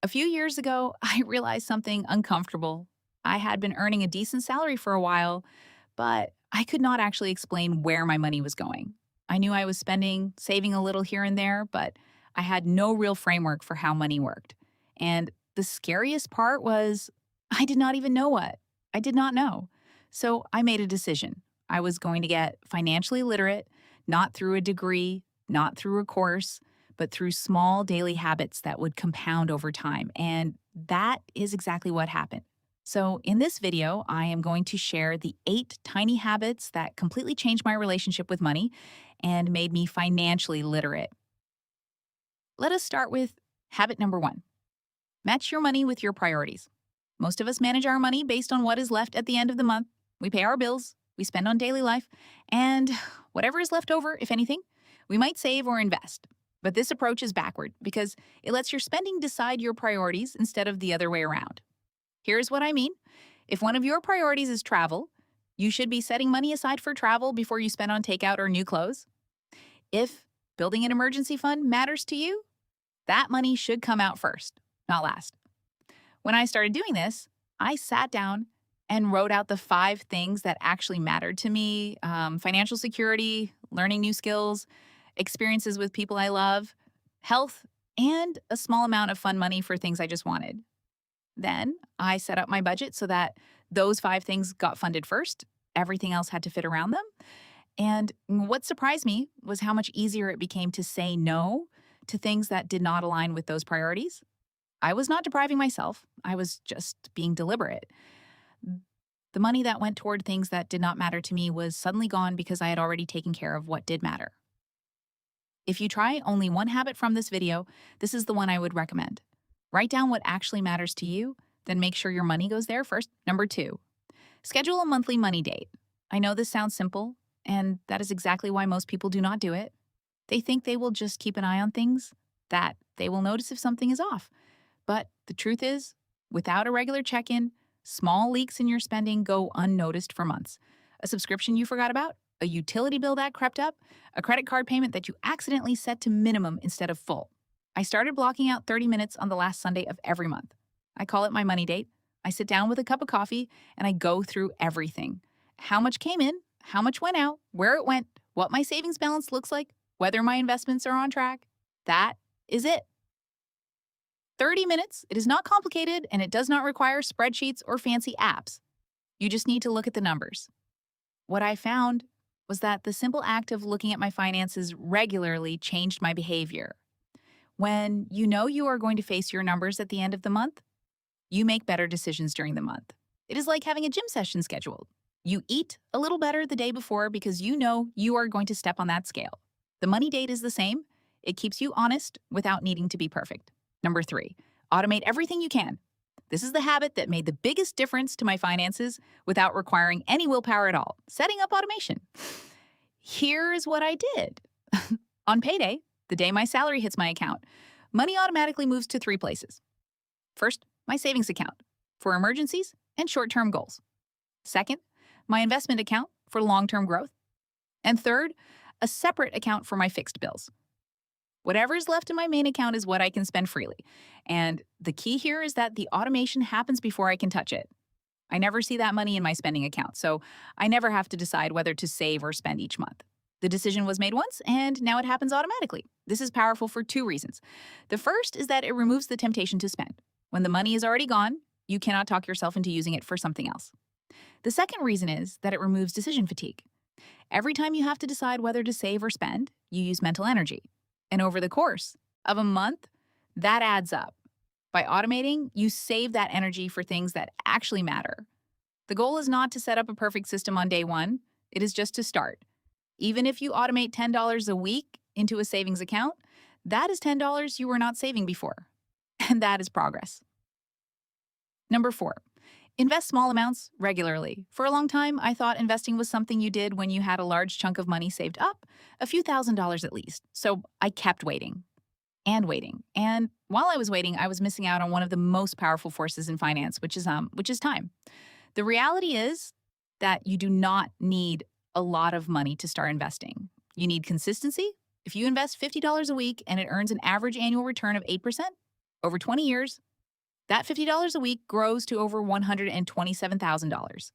A few years ago, I realized something uncomfortable. I had been earning a decent salary for a while, but I could not actually explain where my money was going. I knew I was spending, saving a little here and there, but I had no real framework for how money worked. And the scariest part was I did not even know what. I did not know. So I made a decision. I was going to get financially literate, not through a degree, not through a course, but through small daily habits that would compound over time. And that is exactly what happened. So, in this video, I am going to share the 8 tiny habits that completely changed my relationship with money and made me financially literate. Let us start with habit number 1. Match your money with your priorities. Most of us manage our money based on what is left at the end of the month. We pay our bills, we spend on daily life, and whatever is left over, if anything, we might save or invest. But this approach is backward because it lets your spending decide your priorities instead of the other way around. Here's what I mean. If one of your priorities is travel, you should be setting money aside for travel before you spend on takeout or new clothes. If building an emergency fund matters to you, that money should come out first, not last. When I started doing this, I sat down and wrote out the 5 things that actually mattered to me: financial security, learning new skills, experiences with people I love, health, and a small amount of fun money for things I just wanted. Then I set up my budget so that those 5 things got funded first. Everything else had to fit around them. And what surprised me was how much easier it became to say no to things that did not align with those priorities. I was not depriving myself, I was just being deliberate. The money that went toward things that did not matter to me was suddenly gone because I had already taken care of what did matter. If you try only one habit from this video, this is the one I would recommend. Write down what actually matters to you, then make sure your money goes there first. Number 2, schedule a monthly money date. I know this sounds simple, and that is exactly why most people do not do it. They think they will just keep an eye on things, that they will notice if something is off. But the truth is, without a regular check in, small leaks in your spending go unnoticed for months. A subscription you forgot about, a utility bill that crept up, a credit card payment that you accidentally set to minimum instead of full. I started blocking out 30 minutes on the last Sunday of every month. I call it my money date. I sit down with a cup of coffee and I go through everything: how much came in, how much went out, where it went, what my savings balance looks like, whether my investments are on track. That is it. 30 minutes, it is not complicated, and it does not require spreadsheets or fancy apps. You just need to look at the numbers. What I found was that the simple act of looking at my finances regularly changed my behavior. When you know you are going to face your numbers at the end of the month, you make better decisions during the month. It is like having a gym session scheduled. You eat a little better the day before because you know you are going to step on that scale. The money date is the same. It keeps you honest without needing to be perfect. Number 3, automate everything you can. This is the habit that made the biggest difference to my finances without requiring any willpower at all: setting up automation. Here's what I did. On payday, the day my salary hits my account, money automatically moves to 3 places. First, my savings account for emergencies and short-term goals. Second, my investment account for long-term growth. And third, a separate account for my fixed bills. Whatever is left in my main account is what I can spend freely. And the key here is that the automation happens before I can touch it. I never see that money in my spending account, so I never have to decide whether to save or spend each month. The decision was made once, and now it happens automatically. This is powerful for 2 reasons. The first is that it removes the temptation to spend. When the money is already gone, you cannot talk yourself into using it for something else. The second reason is that it removes decision fatigue. Every time you have to decide whether to save or spend, you use mental energy. And over the course of a month, that adds up. By automating, you save that energy for things that actually matter. The goal is not to set up a perfect system on day one, it is just to start. Even if you automate $10 a week into a savings account, that is $10 you were not saving before. And that is progress. Number 4, invest small amounts regularly. For a long time, I thought investing was something you did when you had a large chunk of money saved up, a few $1,000s at least. So I kept waiting and waiting. And while I was waiting, I was missing out on one of the most powerful forces in finance, which is time. The reality is that you do not need a lot of money to start investing. You need consistency. If you invest $50 a week and it earns an average annual return of 8%, over 20 years, That $50 a week grows to over $127,000.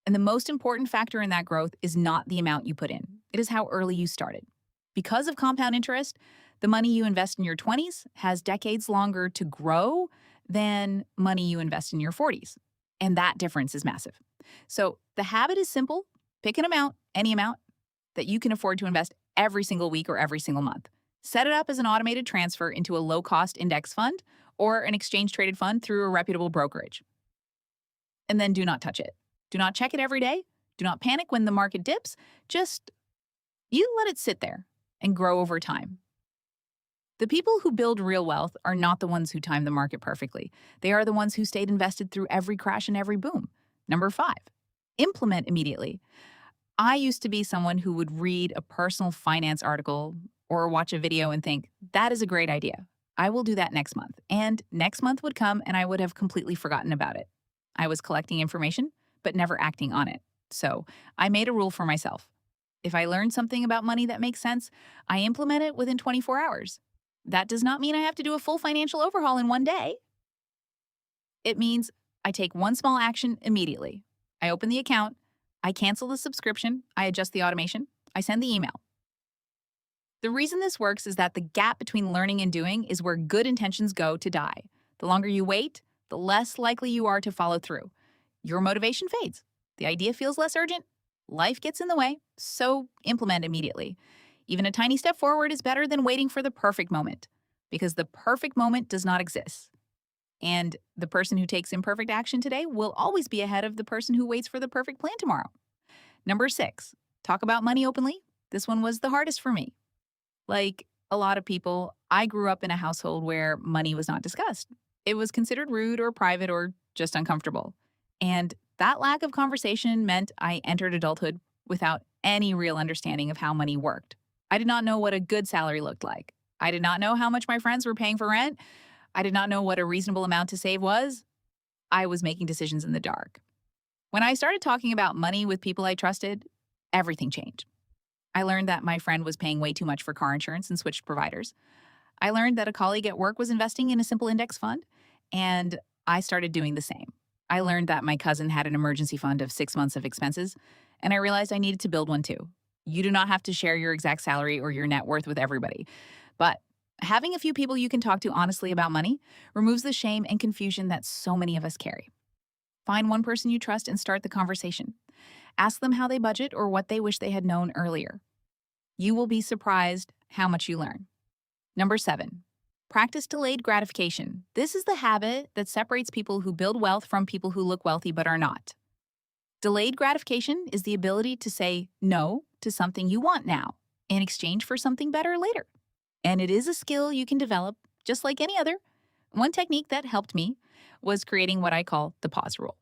And the most important factor in that growth is not the amount you put in, it is how early you started. Because of compound interest, the money you invest in your 20s has decades longer to grow than money you invest in your 40s. And that difference is massive. So the habit is simple: pick an amount, any amount, that you can afford to invest every single week or every single month. Set it up as an automated transfer into a low cost index fund or an exchange traded fund through a reputable brokerage. And then do not touch it. Do not check it every day. Do not panic when the market dips. Just you let it sit there and grow over time. The people who build real wealth are not the ones who time the market perfectly. They are the ones who stayed invested through every crash and every boom. Number 5, implement immediately. I used to be someone who would read a personal finance article or watch a video and think, that is a great idea. I will do that next month. And next month would come and I would have completely forgotten about it. I was collecting information, but never acting on it. So I made a rule for myself. If I learn something about money that makes sense, I implement it within 24 hours. That does not mean I have to do a full financial overhaul in one day. It means I take one small action immediately. I open the account, I cancel the subscription, I adjust the automation, I send the email. The reason this works is that the gap between learning and doing is where good intentions go to die. The longer you wait, the less likely you are to follow through. Your motivation fades. The idea feels less urgent. Life gets in the way, so implement immediately. Even a tiny step forward is better than waiting for the perfect moment, because the perfect moment does not exist. And the person who takes imperfect action today will always be ahead of the person who waits for the perfect plan tomorrow. Number 6, talk about money openly. This one was the hardest for me. Like a lot of people, I grew up in a household where money was not discussed. It was considered rude or private or just uncomfortable. And that lack of conversation meant I entered adulthood without any real understanding of how money worked. I did not know what a good salary looked like. I did not know how much my friends were paying for rent. I did not know what a reasonable amount to save was. I was making decisions in the dark. When I started talking about money with people I trusted, everything changed. I learned that my friend was paying way too much for car insurance and switched providers. I learned that a colleague at work was investing in a simple index fund, and I started doing the same. I learned that my cousin had an emergency fund of 6 months of expenses, and I realized I needed to build one too. You do not have to share your exact salary or your net worth with everybody, but having a few people you can talk to honestly about money removes the shame and confusion that so many of us carry. Find one person you trust and start the conversation. Ask them how they budget or what they wish they had known earlier. You will be surprised how much you learn. Number 7, practice delayed gratification. This is the habit that separates people who build wealth from people who look wealthy but are not. Delayed gratification is the ability to say no to something you want now in exchange for something better later. And it is a skill you can develop just like any other. One technique that helped me was creating what I call the pause rule.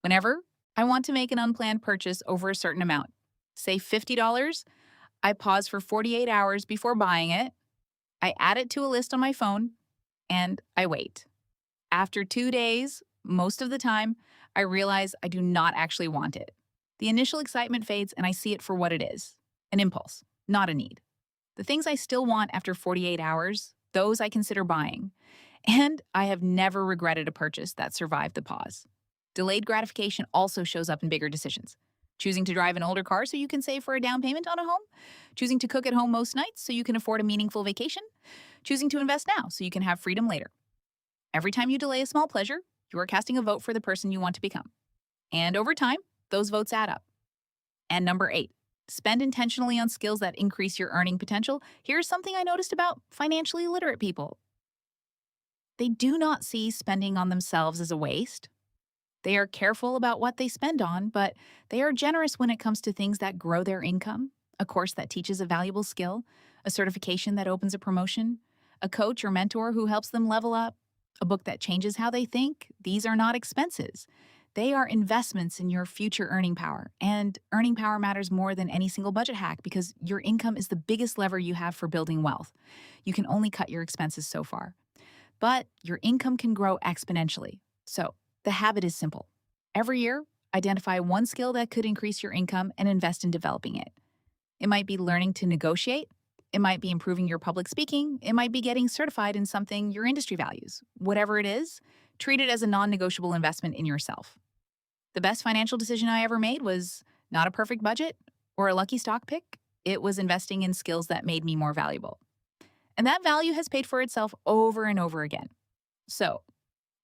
Whenever I want to make an unplanned purchase over a certain amount, say $50, I pause for 48 hours before buying it. I add it to a list on my phone, and I wait. After 2 days, most of the time, I realize I do not actually want it. The initial excitement fades, and I see it for what it is: an impulse, not a need. The things I still want after 48 hours, those I consider buying. And I have never regretted a purchase that survived the pause. Delayed gratification also shows up in bigger decisions. Choosing to drive an older car so you can save for a down payment on a home. Choosing to cook at home most nights so you can afford a meaningful vacation. Choosing to invest now so you can have freedom later. Every time you delay a small pleasure, you are casting a vote for the person you want to become. And over time, those votes add up. And number 8, spend intentionally on skills that increase your earning potential. Here's something I noticed about financially literate people. They do not see spending on themselves as a waste. They are careful about what they spend on, but they are generous when it comes to things that grow their income: a course that teaches a valuable skill, a certification that opens a promotion, a coach or mentor who helps them level up, a book that changes how they think. These are not expenses. They are investments in your future earning power. And earning power matters more than any single budget hack because your income is the biggest lever you have for building wealth. You can only cut your expenses so far, but your income can grow exponentially. So the habit is simple. Every year, identify one skill that could increase your income and invest in developing it. It might be learning to negotiate. It might be improving your public speaking. It might be getting certified in something your industry values. Whatever it is, Treat it as a non-negotiable investment in yourself. The best financial decision I ever made was not a perfect budget or a lucky stock pick. It was investing in skills that made me more valuable. And that value has paid for itself over and over again. So,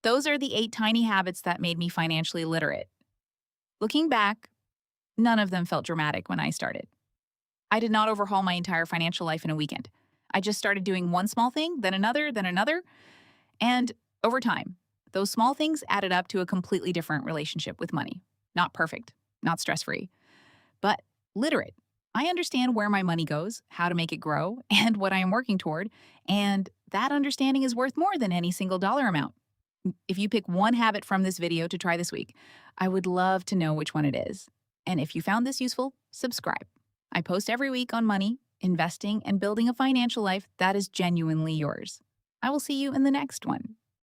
those are the 8 tiny habits that made me financially literate. Looking back, none of them felt dramatic when I started. I did not overhaul my entire financial life in a weekend. I just started doing one small thing, then another, and over time, those small things added up to a completely different relationship with money. Not perfect, not stress-free, but literate. I understand where my money goes, how to make it grow, and what I am working toward, and that understanding is worth more than any single dollar amount. If you pick one habit from this video to try this week, I would love to know which one it is. And if you found this useful, subscribe. I post every week on money, investing, and building a financial life that is genuinely yours. I will see you in the next one.